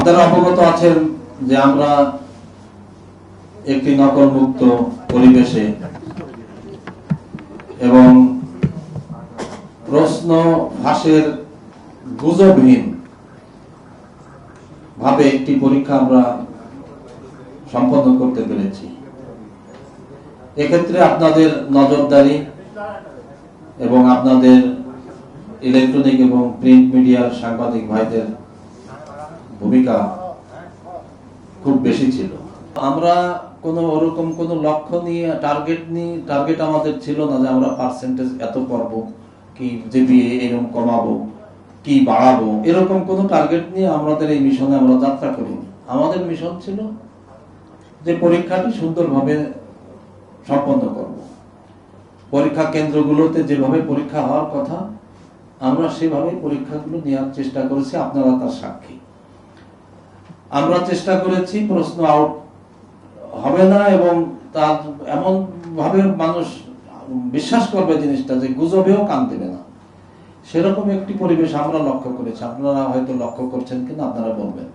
আপনারা অবগত আছেন যে আমরা একটি নকল মুক্ত পরিবেশে এবং প্রশ্ন ফাঁসের গুজবহীন ভাবে একটি পরীক্ষা আমরা সম্পন্ন করতে পেরেছি। এক্ষেত্রে আপনাদের নজরদারি এবং আপনাদের ইলেকট্রনিক এবং প্রিন্ট মিডিয়ার সাংবাদিক ভাইদের ভূমিকা খুব বেশি ছিল। আমরা ওরকম কোনো লক্ষ্য নিয়ে টার্গেট আমাদের ছিল না যে আমরা পার্সেন্টেজ এত করব, কি জিপিএ এরকম কমাবো, কি বাড়াবো, এরকম কোনো টার্গেট নিয়ে আমাদের এই মিশনে আমরা যাত্রা করিনি। আমাদের মিশন ছিল যে পরীক্ষাটি সুন্দরভাবে সম্পন্ন করব। পরীক্ষা কেন্দ্রগুলোতে যেভাবে পরীক্ষা হওয়ার কথা আমরা সেভাবে পরীক্ষাগুলো নেওয়ার চেষ্টা করেছি। আপনারা তার সাক্ষী। আমরা চেষ্টা করেছি প্রশ্ন আউট হবে না এবং তার এমন ভাবে মানুষ বিশ্বাস করবে জিনিসটা যে গুজবেও কান দেবে না, সেরকম একটি পরিবেশ আমরা লক্ষ্য করেছি। আপনারা হয়তো লক্ষ্য করছেন কিনা আপনারা বলবেন।